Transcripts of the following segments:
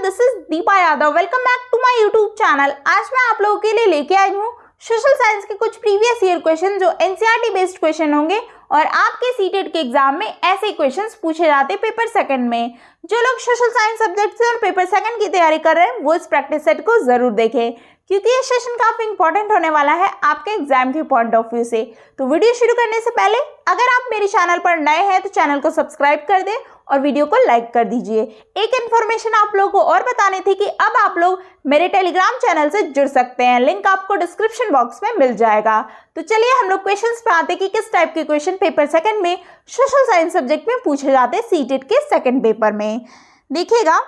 Everyone, this is Deepa Yadav. Welcome back to my YouTube channel. आज मैं आप लोगों के लिए लेके आई हूँ सोशल साइंस के कुछ प्रीवियस ईयर क्वेश्चन जो एनसीईआरटी बेस्ड क्वेश्चन होंगे और आपके सीटेट के एग्जाम में ऐसे क्वेश्चंस पूछे जाते हैं पेपर सेकंड में। जो लोग सोशल साइंस सब्जेक्ट से और पेपर सेकंड की तैयारी कर रहे हैं वो इस प्रैक्टिस सेट को जरूर देखें, क्योंकि ये सेशन काफी इंपॉर्टेंट होने वाला है आपके एग्जाम के पॉइंट ऑफ व्यू से। तो वीडियो शुरू करने से पहले अगर आप मेरे चैनल पर नए हैं तो चैनल को सब्सक्राइब कर दें और वीडियो को लाइक कर दीजिए। एक इन्फॉर्मेशन आप लोगों को और बतानी थी कि अब आप लोग मेरे टेलीग्राम चैनल से जुड़ सकते हैं, लिंक आपको डिस्क्रिप्शन बॉक्स में मिल जाएगा। तो चलिए हम लोग क्वेश्चंस पे आते हैं कि किस टाइप के क्वेश्चन पेपर सेकंड में सोशल साइंस सब्जेक्ट में पूछे जाते हैं सीटेट के सेकंड पेपर में। देखिएगा,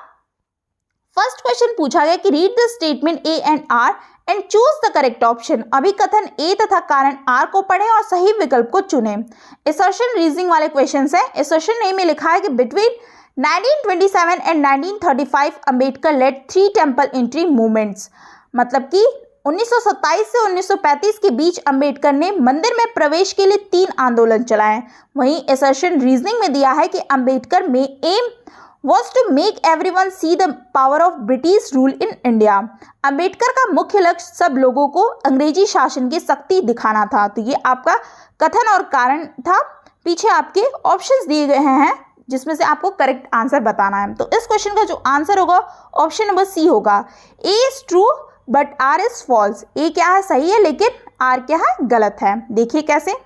फर्स्ट क्वेश्चन पूछा गया कि read the statement A and R and choose the correct option. अभिकथन ए तथा कारण आर को पढ़ें और सही विकल्प को चुनें। असर्शन रीजनिंग वाले क्वेश्चंस हैं। असर्शन ए में लिखा है कि between 1927 and 1935 Ambedkar led 3 temple entry movements. मतलब कि 1927 से 1935 के बीच अंबेडकर ने मंदिर में प्रवेश के लिए 3 आंदोलन चलाए। वहीं असर्शन रीजनिंग में दिया है कि अंबेडकर में M was to make everyone see the power of British rule in India। Ambedkar का मुख्य लक्ष्य सब लोगों को अंग्रेजी शासन की शक्ति दिखाना था। तो ये आपका कथन और कारण था। पीछे आपके ऑप्शंस दिए गए हैं जिसमें से आपको करेक्ट आंसर बताना है। तो इस क्वेश्चन का जो आंसर होगा ऑप्शन नंबर सी होगा। A is true but R is false. A क्या है, सही है, लेकिन आर क्या है, गलत है। देखिए कैसे।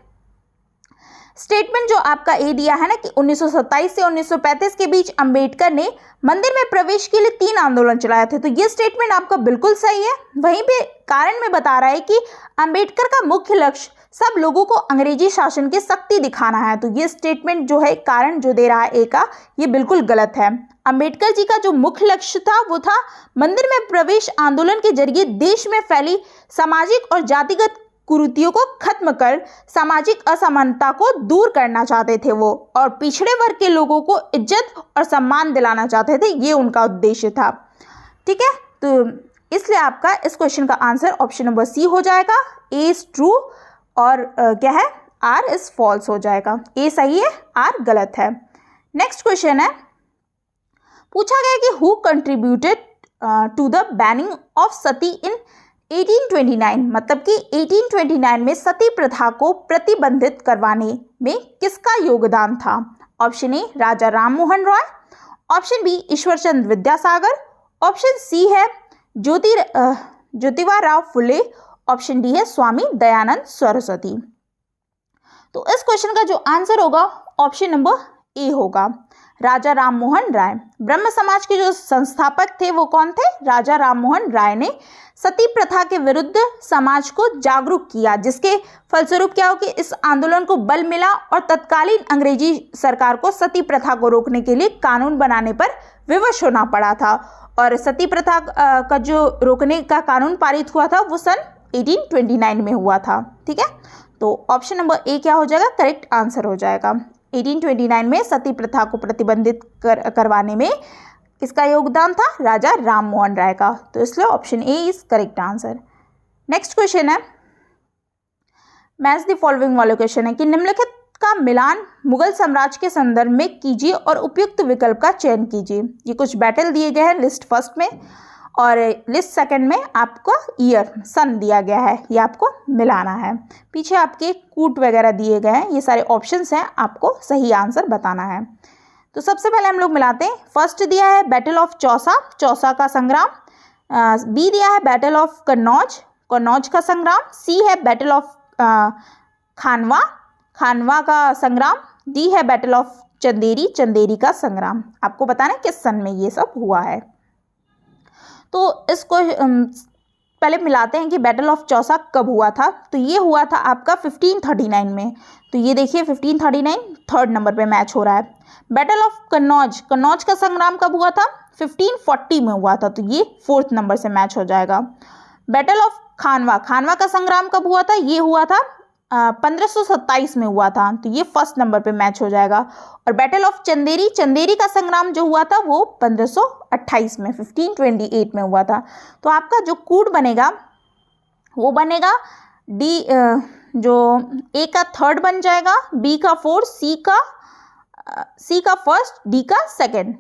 स्टेटमेंट जो आपका ए दिया है ना कि 1927 से 1935 के बीच अंबेडकर ने मंदिर में प्रवेश के लिए 3 आंदोलन चलाए थे, तो ये स्टेटमेंट आपका बिल्कुल सही है। वहीं पे कारण में बता रहा है कि अंबेडकर का मुख्य लक्ष्य सब लोगों को अंग्रेजी शासन की शक्ति दिखाना है, तो ये स्टेटमेंट जो है कारण जो दे रहा है ए का, ये बिल्कुल गलत है। अंबेडकर जी का जो मुख्य लक्ष्य था वो था मंदिर में प्रवेश आंदोलन के जरिए देश में फैली सामाजिक और जातिगत कुरीतियों को खत्म कर सामाजिक असमानता को दूर करना चाहते थे वो, और पिछड़े वर्ग के लोगों को इज्जत और सम्मान दिलाना चाहते थे। ये उनका उद्देश्य था। ठीक है, तो इसलिए आपका इस क्वेश्चन का आंसर ऑप्शन नंबर सी हो जाएगा। ए इज ट्रू और क्या है, आर इज फॉल्स हो जाएगा। ए सही है, आर गलत है। नेक्स्ट क्वेश्चन है, पूछा गया कि who contributed to the banning of sati in 1829। मतलब कि 1829 में सती प्रथा को प्रतिबंधित करवाने में किसका योगदान था। Option A Raja Rammohan Roy, option B Ishwarchandra Vidyasagar, option C है ज्योतिबा राव फुले, ऑप्शन डी है स्वामी दयानंद सरस्वती। तो इस क्वेश्चन का जो आंसर होगा ऑप्शन नंबर ए होगा, राजा राममोहन राय। ब्रह्म समाज के जो संस्थापक थे वो कौन थे, राजा राममोहन राय ने सती प्रथा के विरुद्ध समाज को जागरूक किया, जिसके फलस्वरूप क्या हो कि इस आंदोलन को बल मिला और तत्कालीन अंग्रेजी सरकार को सती प्रथा को रोकने के लिए कानून बनाने पर विवश होना पड़ा था। और सती प्रथा का जो रोकने का कानून पारित हुआ था वो सन 1829 में हुआ था। ठीक है, तो ऑप्शन नंबर ए क्या हो जाएगा, करेक्ट आंसर हो जाएगा। 1829 में सती प्रथा को प्रतिबंधित करवाने में किसका योगदान था, राजा राममोहन राय का। तो इसलिए option A is correct answer. Next question है, मैच द फॉलोइंग वाले क्वेश्चन है कि निम्नलिखित का मिलान मुगल साम्राज्य के संदर्भ में कीजिए और उपयुक्त विकल्प का चयन कीजिए। ये कुछ बैटल दिए गए हैं लिस्ट फर्स्ट में, और लिस्ट सेकंड में आपको ईयर सन दिया गया है, ये आपको मिलाना है। पीछे आपके कूट वगैरह दिए गए हैं, ये सारे ऑप्शंस हैं, आपको सही आंसर बताना है। तो सबसे पहले हम लोग मिलाते हैं। फर्स्ट दिया है बैटल ऑफ चौसा, चौसा का संग्राम। बी दिया है बैटल ऑफ कन्नौज, कन्नौज का संग्राम। सी है बैटल ऑफ खानवा, खानवा का संग्राम। डी है बैटल ऑफ चंदेरी, चंदेरी का संग्राम। आपको बताना है किस सन में ये सब हुआ है। तो इसको पहले मिलाते हैं कि बैटल ऑफ चौसा कब हुआ था। तो ये हुआ था आपका 1539 में। तो ये देखिए 1539 थर्ड नंबर पे मैच हो रहा है। बैटल ऑफ कन्नौज, कन्नौज का संग्राम कब हुआ था, 1540 में हुआ था। तो ये फोर्थ नंबर से मैच हो जाएगा। बैटल ऑफ खानवा, खानवा का संग्राम कब हुआ था, ये हुआ था 1527 में हुआ था। तो ये फर्स्ट नंबर पे मैच हो जाएगा। और बैटल ऑफ चंदेरी, चंदेरी का संग्राम जो हुआ था वो 1528 में 1528 में हुआ था। तो आपका जो कूट बनेगा वो बनेगा डी, जो ए का थर्ड बन जाएगा, बी का फोर्थ, सी का फर्स्ट, डी का सेकंड।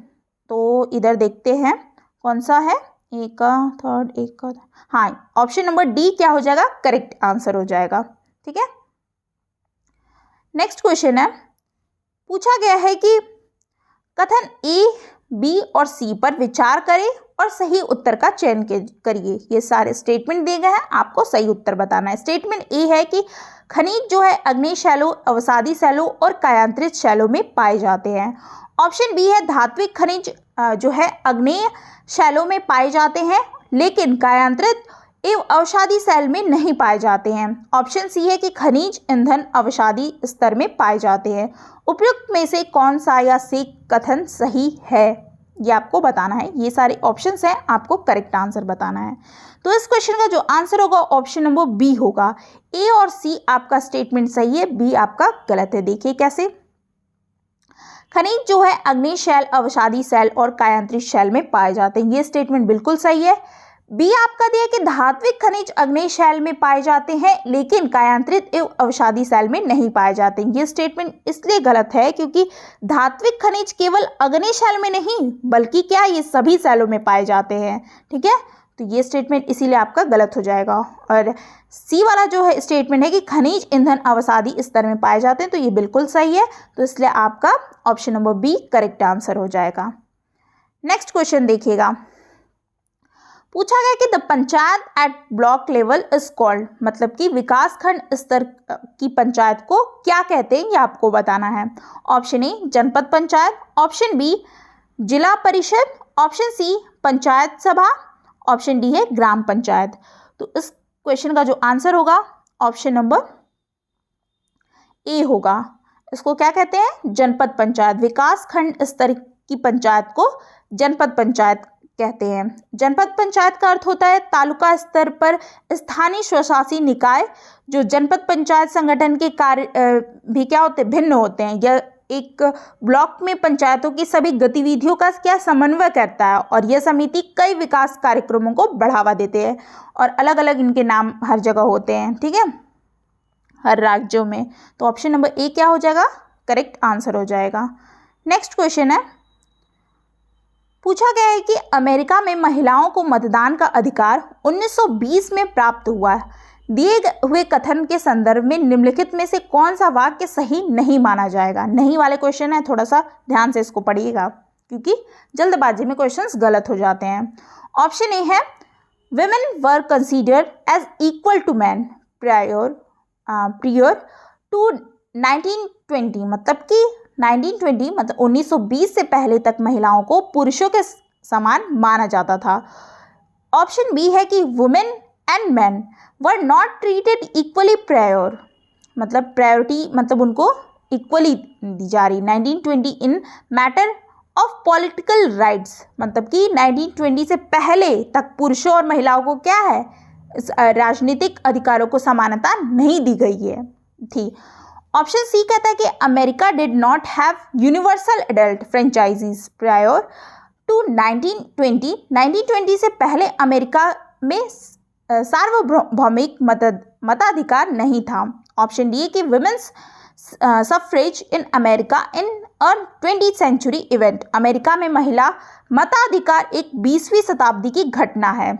तो इधर देखते हैं कौन सा है, ए का थर्ड, ए का, हाँ ऑप्शन नंबर डी क्या हो जाएगा, करेक्ट आंसर हो जाएगा। ठीक है, नेक्स्ट क्वेश्चन है, पूछा गया है कि कथन ए, बी और सी पर विचार करें और सही उत्तर का चयन करिए। ये सारे स्टेटमेंट दिए गए हैं, आपको सही उत्तर बताना है। स्टेटमेंट ए है कि खनिज जो है अग्नेय शैलों, अवसादी शैलों और कायांतरित शैलों में पाए जाते हैं। ऑप्शन बी है धात्विक खनिज जो है अग्नेय शैलों में पाए जाते हैं लेकिन कायांतरित एवं अवसादी शैल में नहीं पाए जाते हैं। ऑप्शन सी है कि खनिज ईंधन अवसादी स्तर में पाए जाते हैं। उपयुक्त में से कौन सा या से कथन सही है, ये आपको बताना है। ये सारे ऑप्शंस हैं, आपको करेक्ट आंसर बताना है। तो इस क्वेश्चन का जो आंसर होगा ऑप्शन नंबर बी होगा। ए और सी आपका स्टेटमेंट सही है, बी आपका गलत है। देखिए कैसे, खनिज जो है अग्नेय शैल, अवसादी शैल और कायांतरित शैल में पाए जाते हैं, ये स्टेटमेंट बिल्कुल सही है। बी आपका दिया कि धात्विक खनिज अग्नेय शैल में पाए जाते हैं लेकिन कायांतरित एवं अवसादी शैल में नहीं पाए जाते हैं, ये स्टेटमेंट इसलिए गलत है क्योंकि धात्विक खनिज केवल अग्नेय शैल में नहीं बल्कि क्या ये सभी शैलों में पाए जाते हैं। ठीक है, तो ये स्टेटमेंट इसीलिए आपका गलत हो जाएगा। और सी वाला जो है स्टेटमेंट है कि खनिज ईंधन अवसादी स्तर में पाए जाते हैं, तो ये बिल्कुल सही है, तो इसलिए आपका option number B correct answer हो जाएगा। नेक्स्ट क्वेश्चन देखिएगा, पूछा गया कि the panchayat at block level is called, मतलब कि विकास खंड स्तर की पंचायत को क्या कहते हैं, ये आपको बताना है। ऑप्शन ए जनपद पंचायत, ऑप्शन बी जिला परिषद, ऑप्शन सी पंचायत सभा, ऑप्शन डी है ग्राम पंचायत। तो इस क्वेश्चन का जो आंसर होगा ऑप्शन नंबर ए होगा। इसको क्या कहते हैं, जनपद पंचायत। विकास खंड स्तर की पंचायत को जनपद पंचायत कहते हैं। जनपद पंचायत का अर्थ होता है तालुका स्तर पर स्थानीय स्वशासी निकाय। जो जनपद पंचायत संगठन के कार्य भी क्या होते हैं, भिन्न होते हैं। यह एक ब्लॉक में पंचायतों की सभी गतिविधियों का क्या समन्वय करता है और यह समिति कई विकास कार्यक्रमों को बढ़ावा देते हैं और अलग अलग इनके नाम हर जगह होते हैं। ठीक है, हर राज्यों में। तो ऑप्शन नंबर ए क्या हो जाएगा, करेक्ट आंसर हो जाएगा। नेक्स्ट क्वेश्चन है, पूछा गया है कि अमेरिका में महिलाओं को मतदान का अधिकार 1920 में प्राप्त हुआ है। दिए हुए कथन के संदर्भ में निम्नलिखित में से कौन सा वाक्य सही नहीं माना जाएगा। नहीं वाले क्वेश्चन है, थोड़ा सा ध्यान से इसको पढ़िएगा क्योंकि जल्दबाजी में क्वेश्चंस गलत हो जाते हैं। ऑप्शन ए है women were considered as equal to men prior to 1920, मतलब कि 1920 मतलब 1920 से पहले तक महिलाओं को पुरुषों के समान माना जाता था। ऑप्शन बी है कि women and man were not treated equally prior, मतलब प्रायोरिटी मतलब उनको इक्वली दी जा रही 1920 इन मैटर ऑफ पॉलिटिकल राइट्स, मतलब कि 1920 से पहले तक पुरुषों और महिलाओं को क्या है, राजनीतिक अधिकारों को समानता नहीं दी गई है थी। ऑप्शन सी कहता है कि America did not have universal adult franchises prior to 1920 से पहले अमेरिका में सार्वभौमिक मताधिकार नहीं था। ऑप्शन डी है कि women's suffrage in America in 20th century event, America में महिला मताधिकार एक 20वीं शताब्दी की घटना है।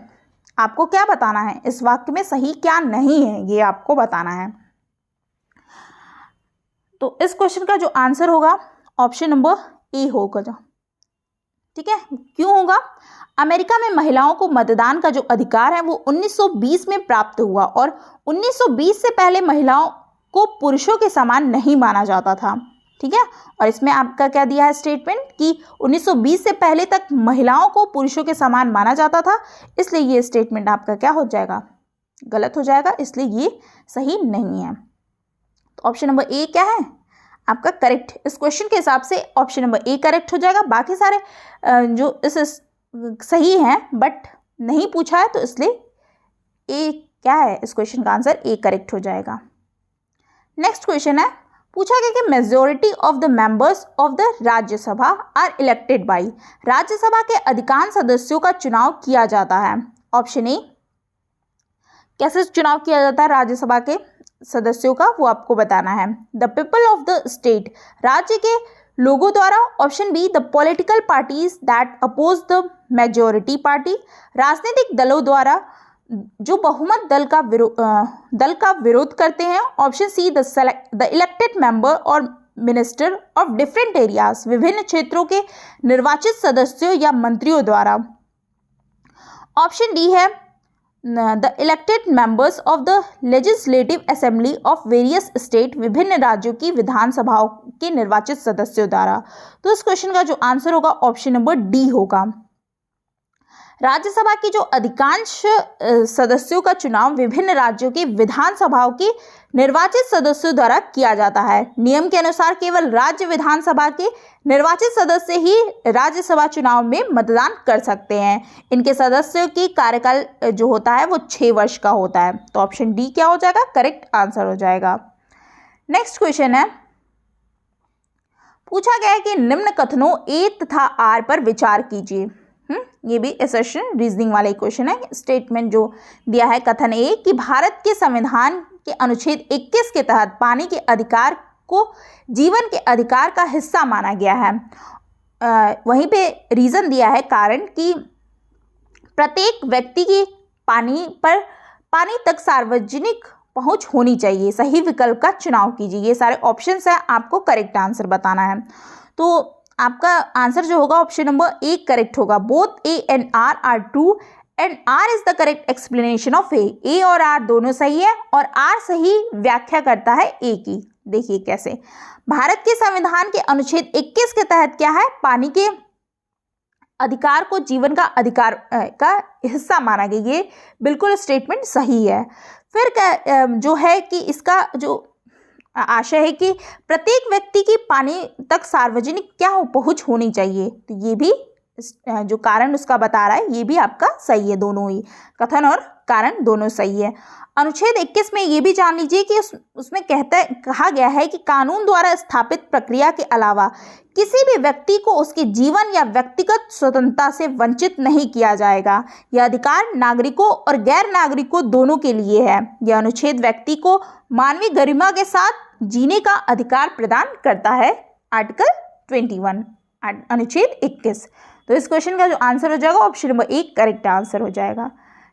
आपको क्या बताना है, इस वाक्य में सही क्या नहीं है, ये आपको बताना है। तो इस क्वेश्चन का जो आंसर होगा ऑप्शन नंबर ए होगा। ठीक है, क्यों होगा, अमेरिका में महिलाओं को मतदान का जो अधिकार है वो 1920 में प्राप्त हुआ और 1920 से पहले महिलाओं को पुरुषों के समान नहीं माना जाता था। ठीक है, और इसमें आपका क्या दिया है स्टेटमेंट कि 1920 से पहले तक महिलाओं को पुरुषों के समान माना जाता था, इसलिए ये स्टेटमेंट आपका क्या हो जाएगा, गलत हो जाएगा, इसलिए ये सही नहीं है। तो ऑप्शन नंबर ए क्या है आपका करेक्ट, इस क्वेश्चन के हिसाब से ऑप्शन नंबर ए करेक्ट हो जाएगा। बाकी सारे जो इस सही हैं बट नहीं पूछा है, तो इसलिए ए क्या है, इस क्वेश्चन का आंसर ए करेक्ट हो जाएगा। नेक्स्ट क्वेश्चन है, पूछा गया कि majority of the members of the Rajya Sabha are elected by, Rajya Sabha के अधिकांश सदस्यों का चुनाव किया जाता है। ऑप्शन ए, कैसे चुनाव किया जाता है राज्यसभा के सदस्यों का, वो आपको बताना है। The people of the state, राज्य के लोगों द्वारा। Option B the political parties that oppose the majority party, राजनीतिक दलों द्वारा जो बहुमत दल का विरोध करते हैं। Option see the elected member और मिनिस्टर ऑफ डिफरेंट एरियाज, विभिन्न क्षेत्रों के निर्वाचित सदस्यों या मंत्रियों द्वारा। ऑप्शन डी है the elected members of the legislative assembly of various state, विभिन्न राज्यों की विधानसभाओं के निर्वाचित सदस्यों द्वारा। तो इस क्वेश्चन का जो आंसर होगा ऑप्शन नंबर डी होगा। राज्यसभा की जो अधिकांश सदस्यों का चुनाव विभिन्न राज्यों की विधानसभाओं के निर्वाचित सदस्यों द्वारा किया जाता है। नियम के अनुसार केवल राज्य विधानसभा के निर्वाचित सदस्य ही राज्यसभा चुनाव में मतदान कर सकते हैं। इनके सदस्यों की कार्यकाल जो होता है वो 6 वर्ष का होता है। तो ऑप्शन डी क्या हो जाएगा, करेक्ट आंसर हो जाएगा। नेक्स्ट क्वेश्चन है, पूछा गया है कि निम्न कथनों ए तथा आर पर विचार कीजिए। ये भी असर्शन रीजनिंग वाला क्वेश्चन है। स्टेटमेंट जो दिया है, कथन ए कि भारत के संविधान के अनुच्छेद 21 के तहत पानी के अधिकार को जीवन के अधिकार का हिस्सा माना गया है। वहीं पे रीजन दिया है, कारण कि प्रत्येक व्यक्ति की पानी तक सार्वजनिक पहुंच होनी चाहिए। सही विकल्प का चुनाव कीजिए। ये सारे ऑप्शंस हैं, आपको करेक्ट आंसर बताना है। तो आपका आंसर जो होगा ऑप्शन नंबर ए करेक्ट होगा। Both A and R are true and R is the correct explanation of A. A और आर दोनों सही है और आर सही व्याख्या करता है ए की। देखिए कैसे, भारत के संविधान के अनुच्छेद 21 के तहत क्या है, पानी के अधिकार को जीवन का अधिकार का हिस्सा माना गया। ये बिल्कुल स्टेटमेंट सही है। फिर जो है कि इसका जो आशय है कि प्रत्येक व्यक्ति की पानी तक सार्वजनिक क्या हो, पहुंच होनी चाहिए। तो ये भी जो कारण उसका बता रहा है ये भी आपका सही है। दोनों ही कथन और कारण दोनों सही है। अनुच्छेद 21 में ये भी जान लीजिए कि उसमें कहा गया है कि कानून द्वारा स्थापित प्रक्रिया के अलावा किसी भी व्यक्ति को उसके जीवन या व्यक्तिगत स्वतंत्रता से वंचित नहीं किया जाएगा। यह अधिकार नागरिकों और गैर नागरिकों दोनों के लिए है। यह अनुच्छेद व्यक्ति को मानवीय गरिमा के साथ जीने का अधिकार प्रदान करता है। आर्टिकल 21 अनुच्छेद 21। तो इस क्वेश्चन का जो आंसर हो जाएगा ऑप्शन नंबर 1 करेक्ट आंसर हो जाएगा।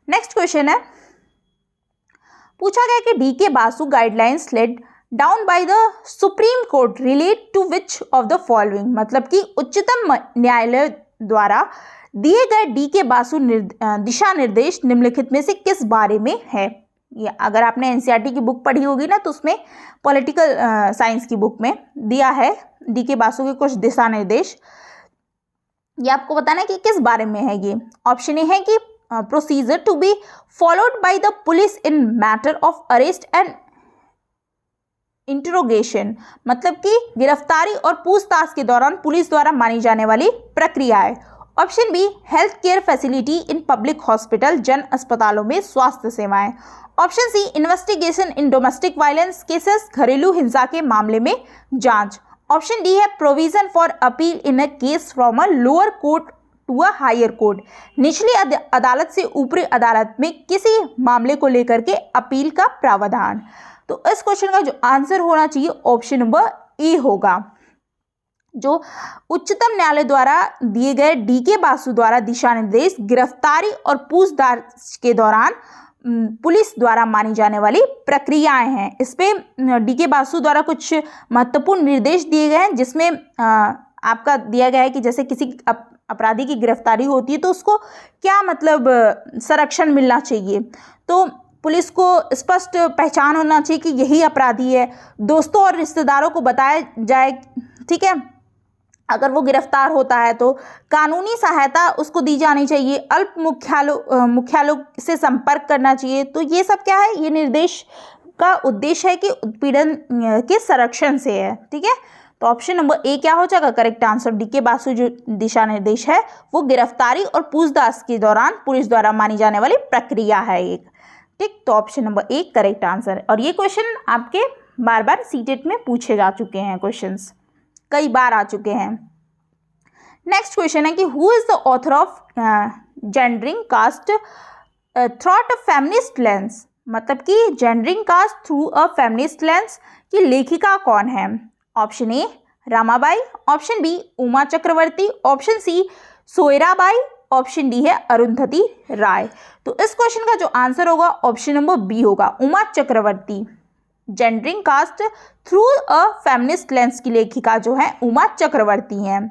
नेक्स्ट क्वेश्चन है, पूछा गया कि D K. Basu guidelines laid down by the Supreme Court relate to which of the following, मतलब कि उच्चतम न्यायालय द्वारा दिए गए डी.के. बासु दिशा निर्देश निम्नलिखित में से किस बारे में है। ये अगर आपने एनसीईआरटी की बुक पढ़ी होगी ना तो उसमें पॉलिटिकल साइंस की बुक में दिया है डी.के. बासु के कुछ दिशा निर्देश। ये आपको बताना है कि किस बारे में है। ये ऑप्शन ए है कि procedure to be followed by the police in matter of arrest and interrogation, मतलब कि गिरफ्तारी और पूछताछ के दौरान पुलिस द्वारा मानी जाने वाली प्रक्रियाएं। Option B health care facility in public hospital, जन अस्पतालों में स्वास्थ्य सेवाएं। Option C investigation in domestic violence cases, घरेलू हिंसा के मामले में जांच। ऑप्शन डी है provision for appeal in a case from a lower court to a higher court, निचली अदालत से ऊपरी अदालत में किसी मामले को लेकर के अपील का प्रावधान। तो इस क्वेश्चन का जो आंसर होना चाहिए ऑप्शन नंबर ए होगा। जो उच्चतम न्यायालय द्वारा दिए गए डी.के. बासु द्वारा दिशा निर्देश गिरफ्तारी और पूछताछ के दौरान पुलिस द्वारा मानी जाने वाली प्रक्रियाएं हैं। इस पे डी.के. बासु द्वारा कुछ महत्वपूर्ण निर्देश दिए गए हैं, जिसमें आपका दिया गया है कि जैसे किसी अपराधी की गिरफ्तारी होती है तो उसको क्या मतलब संरक्षण मिलना चाहिए। तो पुलिस को स्पष्ट पहचान होना चाहिए कि यही अपराधी है। दोस्तों और रिश्तेदारों को बताया जाए, ठीक है, अगर वो गिरफ्तार होता है तो कानूनी सहायता उसको दी जानी चाहिए। अल्प मुख्यालयों से संपर्क करना चाहिए। तो ये सब क्या है, ये निर्देश का उद्देश्य है कि उत्पीड़न के संरक्षण से है। ठीक है, तो ऑप्शन नंबर ए क्या हो जाएगा करेक्ट आंसर। डी.के. बासु जो दिशा निर्देश है वो गिरफ्तारी और पूछताछ के दौरान पुलिस द्वारा मानी जाने वाली प्रक्रिया है एक। ठीक, तो option number A correct answer. और ये क्वेश्चन आपके बार बार सीटेट में पूछे जा चुके हैं, क्वेश्चंस कई बार आ चुके हैं। नेक्स्ट क्वेश्चन है कि who is the author of gendering caste through a feminist lens, मतलब कि gendering caste through a feminist lens की लेखिका कौन है। Option A Ramabai, option B Uma Chakravarti, option C Soyarabai, option D है अरुंधति राय। तो इस क्वेश्चन का जो आंसर होगा ऑप्शन नंबर बी होगा, Uma Chakravarti. Gendering caste through a feminist lens की लेखिका जो है उमा चक्रवर्ती हैं।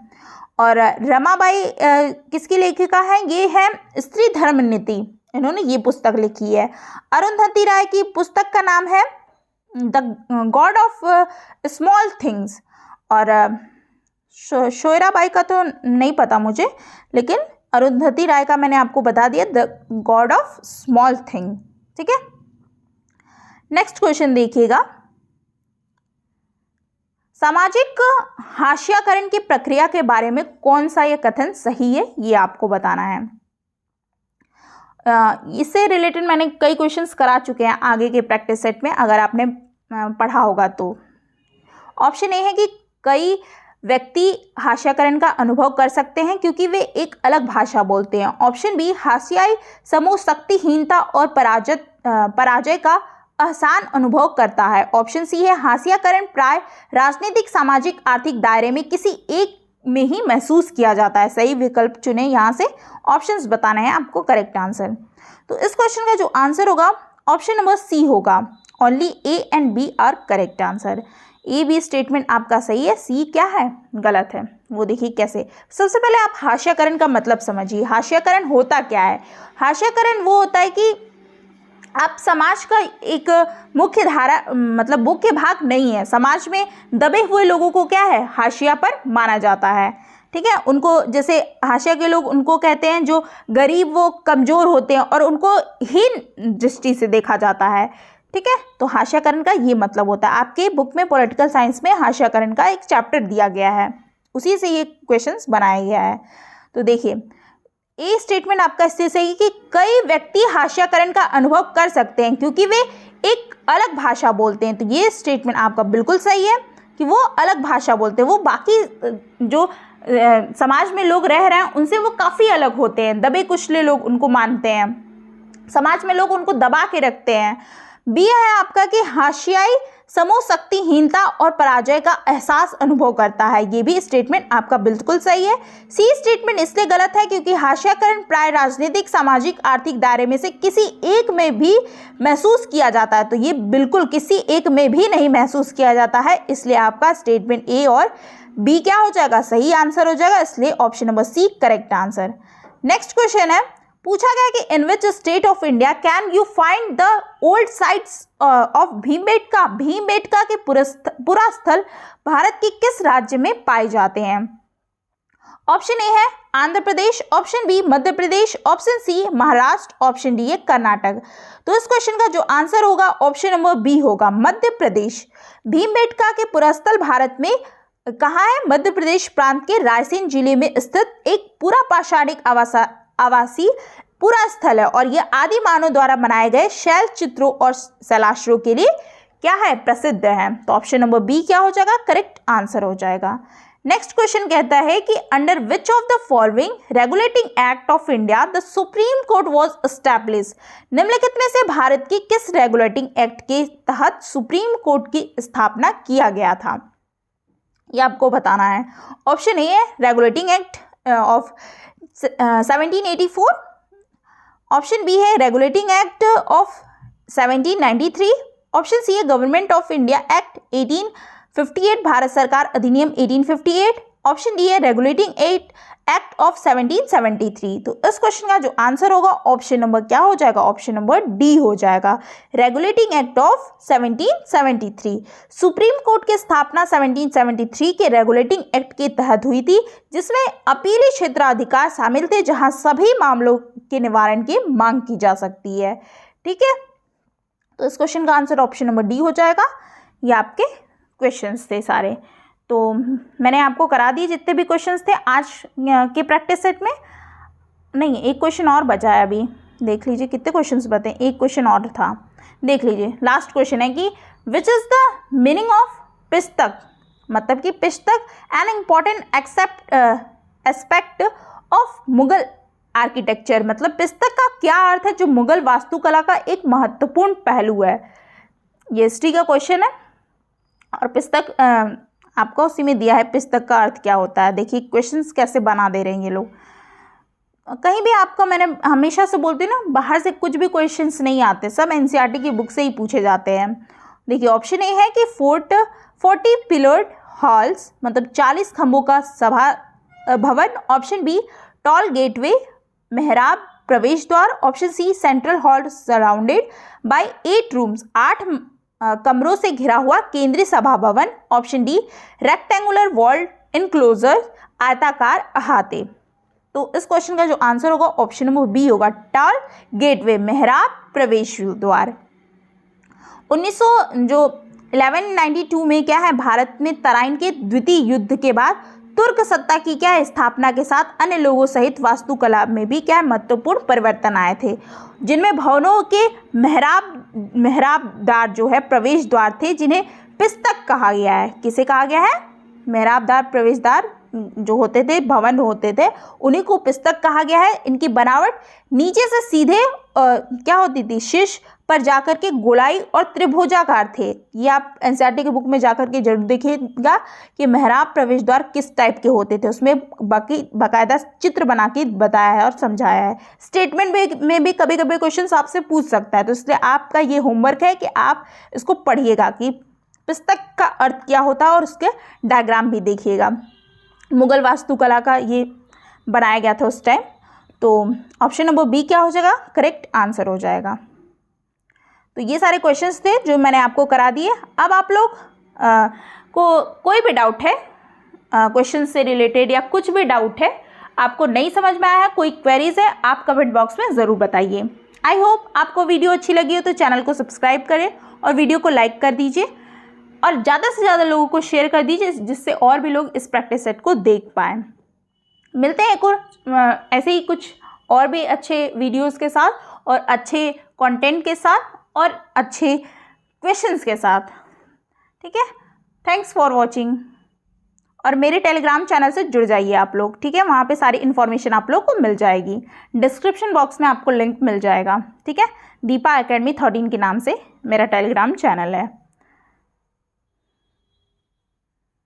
और रमाबाई किसकी लेखिका है? ये है स्त्री धर्म नीति, इन्होंने ये पुस्तक लिखी है। अरुंधति राय की पुस्तक का नाम है the God of small things. और सोयराबाई का तो नहीं पता मुझे, लेकिन अरुंधति राय का मैंने आपको बता दिया, the God of small thing. ठीक है, नेक्स्ट क्वेश्चन देखिएगा। सामाजिक हाशियाकरण की प्रक्रिया के बारे में कौन सा यह कथन सही है, ये आपको बताना है। इससे रिलेटेड मैंने कई क्वेश्चंस करा चुके हैं आगे के प्रैक्टिस सेट में, अगर आपने पढ़ा होगा तो। ऑप्शन ए है कि कई व्यक्ति हाशियाकरण का अनुभव कर सकते हैं क्योंकि वे एक अलग भाषा बोलते हैं। ऑप्शन बी, हाशियाई समूह शक्तिहीनता और पराजय का आसान अनुभव करता है। ऑप्शन सी है, हाशियाकरण प्राय राजनीतिक, सामाजिक, आर्थिक दायरे में किसी एक में ही महसूस किया जाता है। सही विकल्प चुने, यहाँ से ऑप्शंस बताने हैं आपको करेक्ट आंसर। तो इस क्वेश्चन का जो आंसर होगा ऑप्शन नंबर सी होगा, only A and B are correct answer. A B statement आपका सही है, सी क्या है? गलत है। वो देखिए कैसे। सबसे पहले आप हाशियाकरण का मतलब समझिए। हाशियाकरण होता क्या है? हाशियाकरण वो होता है कि आप समाज का एक मुख्य धारा मतलब मुख्य भाग नहीं है। समाज में दबे हुए लोगों को क्या है, हाशिया पर माना जाता है। ठीक है, उनको जैसे हाशिया के लोग उनको कहते हैं जो गरीब, वो कमज़ोर होते हैं और उनको हीन दृष्टि से देखा जाता है। ठीक है, तो हाशियाकरण का ये मतलब होता है। आपके बुक में पॉलिटिकल साइंस में हाशियाकरण का एक चैप्टर दिया गया है, उसी से ये क्वेश्चंस बनाया गया है। तो देखिए, ए स्टेटमेंट आपका इससे सही कि कई व्यक्ति हाशियाकरण का अनुभव कर सकते हैं क्योंकि वे एक अलग भाषा बोलते हैं। तो ये स्टेटमेंट आपका बिल्कुल सही है कि वो अलग भाषा बोलते हैं, वो बाकी जो समाज में लोग रह रहे हैं उनसे वो काफ़ी अलग होते हैं। दबे कुचले लोग उनको मानते हैं, समाज में लोग उनको दबा के रखते हैं। बी है आपका कि हाशियाई समूह शक्तिहीनता और पराजय का एहसास अनुभव करता है। ये भी स्टेटमेंट आपका बिल्कुल सही है। सी स्टेटमेंट इसलिए गलत है क्योंकि हाशियाकरण प्राय राजनीतिक, सामाजिक, आर्थिक दायरे में से किसी एक में भी महसूस किया जाता है। तो ये बिल्कुल किसी एक में भी नहीं महसूस किया जाता है, इसलिए आपका स्टेटमेंट ए और बी क्या हो जाएगा, सही आंसर हो जाएगा। इसलिए option number C correct answer. Next question है, पूछा गया कि in which state of India can you find the old sites of Bhimbetka. Bhimbetka के पुरा स्थल भारत के किस राज्य में पाए जाते हैं? ऑप्शन ए है Andhra Pradesh, option B Madhya Pradesh, option C Maharashtra, option D है कर्नाटक। तो इस क्वेश्चन का जो आंसर होगा ऑप्शन नंबर बी होगा, मध्य प्रदेश। भीमबेटका के पुरास्थल भारत में कहाँ है? मध्य प्रदेश प्रांत के रायसेन जिले में स्थित एक पूरा पाषाणिक आवासीय पूरा स्थल है और यह आदि मानव द्वारा बनाए गए शैल चित्रों और शैलाश्रों के लिए क्या है, प्रसिद्ध है। तो ऑप्शन नंबर बी क्या हो जाएगा, करेक्ट आंसर हो जाएगा। नेक्स्ट क्वेश्चन कहता है कि under which of the following regulating act of India the Supreme court was established. निम्नलिखित में से भारत के किस रेगुलेटिंग एक्ट के तहत सुप्रीम कोर्ट की स्थापना किया गया था, यह आपको बताना है। ऑप्शन ए है regulating act of 1784, option B है regulating act of 1793, option C है government of India act 1858 Bharat सरकार अधिनियम 1858, ऑप्शन डी है रेगुलेटिंग एक्ट ऑफ 1773। तो इस क्वेश्चन का जो आंसर होगा ऑप्शन नंबर क्या हो जाएगा, ऑप्शन नंबर डी हो जाएगा, regulating act of 1773। Supreme court की स्थापना 1773 के रेगुलेटिंग एक्ट के तहत हुई थी, जिसमें अपीली क्षेत्राधिकार शामिल थे, जहां सभी मामलों के निवारण की मांग की जा सकती है। ठीक है, तो इस क्वेश्चन का आंसर ऑप्शन नंबर डी हो जाएगा। ये आपके क्वेश्चंस थे सारे, तो मैंने आपको करा दिए जितने भी क्वेश्चंस थे आज के प्रैक्टिस सेट में। नहीं, एक क्वेश्चन और बचा है, अभी देख लीजिए कितने क्वेश्चंस बचे। एक क्वेश्चन और था, देख लीजिए। लास्ट क्वेश्चन है कि which is the meaning of pishtaq, मतलब कि pishtaq an important aspect of Mughal architecture. मतलब पिस्तक का क्या अर्थ है, जो मुगल वास्तुकला का एक महत्वपूर्ण पहलू है। ये हिस्ट्री का क्वेश्चन है और पिस्तक आपको उसी में दिया है पिस्तक का अर्थ क्या होता है। देखिए क्वेश्चंस कैसे बना दे रहे हैं ये लोग। कहीं भी आपको, मैंने हमेशा से बोलती हूँ ना, बाहर से कुछ भी क्वेश्चंस नहीं आते, सब एनसीईआरटी की बुक से ही पूछे जाते हैं। देखिए ऑप्शन ए है कि 40 पिलर्ड हॉल्स, मतलब 40 खंभों का सभा भवन। ऑप्शन बी टॉल गेटवे, मेहराब प्रवेश द्वार। Option C central hall surrounded by 8 rooms, 8 कमरों से घिरा हुआ केंद्रीय सभा भवन। Option D rectangular walled enclosure, आयताकार अहाते। तो इस क्वेश्चन का जो आंसर होगा ऑप्शन नंबर बी होगा, टॉल गेटवे, मेहराब प्रवेश द्वार। 1192 में क्या है, भारत में तराइन के द्वितीय युद्ध के बाद तुर्क सत्ता की क्या है स्थापना के साथ अन्य लोगों सहित वास्तुकला में भी क्या है महत्वपूर्ण परिवर्तन आए थे, जिनमें भवनों के मेहराबदार जो है प्रवेश द्वार थे, जिन्हें पिस्तक कहा गया है। किसे कहा गया है? मेहराबदार प्रवेशद्वार जो होते थे, भवन होते थे, उन्हीं को पिस्तक कहा गया है। इनकी बनावट नीचे से सीधे क्या होती थी, शीर्ष पर जाकर के गोलाई और त्रिभुजाकार थे। ये आप एनसीईआरटी की बुक में जाकर के जरूर देखिएगा कि मेहराब प्रवेश द्वार किस टाइप के होते थे। उसमें बाकायदा चित्र बना के बताया है और समझाया है। स्टेटमेंट में भी कभी कभी क्वेश्चन आपसे पूछ सकता है, तो इसलिए आपका ये होमवर्क है कि आप इसको पढ़िएगा कि पिस्तक का अर्थ क्या होता है और उसके डायग्राम भी देखिएगा। मुगल वास्तुकला का ये बनाया गया था उस टाइम। तो ऑप्शन नंबर बी क्या हो जाएगा, करेक्ट आंसर हो जाएगा। तो ये सारे क्वेश्चंस थे जो मैंने आपको करा दिए। अब आप लोग को कोई भी डाउट है क्वेश्चन से रिलेटेड या कुछ भी डाउट है, आपको नहीं समझ में आया है, कोई क्वेरीज है, आप कमेंट बॉक्स में ज़रूर बताइए। आई होप आपको वीडियो अच्छी लगी हो तो चैनल को सब्सक्राइब करें और वीडियो को लाइक कर दीजिए और ज़्यादा से ज़्यादा लोगों को शेयर कर दीजिए, जिससे और भी लोग इस प्रैक्टिस सेट को देख पाएँ। मिलते हैं एक और ऐसे ही कुछ और भी अच्छे वीडियोस के साथ और अच्छे कंटेंट के साथ और अच्छे क्वेश्चंस के साथ। ठीक है, थैंक्स फॉर वॉचिंग। और मेरे टेलीग्राम चैनल से जुड़ जाइए आप लोग, ठीक है, वहाँ पे सारी इन्फॉर्मेशन आप लोग को मिल जाएगी। डिस्क्रिप्शन बॉक्स में आपको लिंक मिल जाएगा। ठीक है, दीपा एकेडमी 13 के नाम से मेरा टेलीग्राम चैनल है।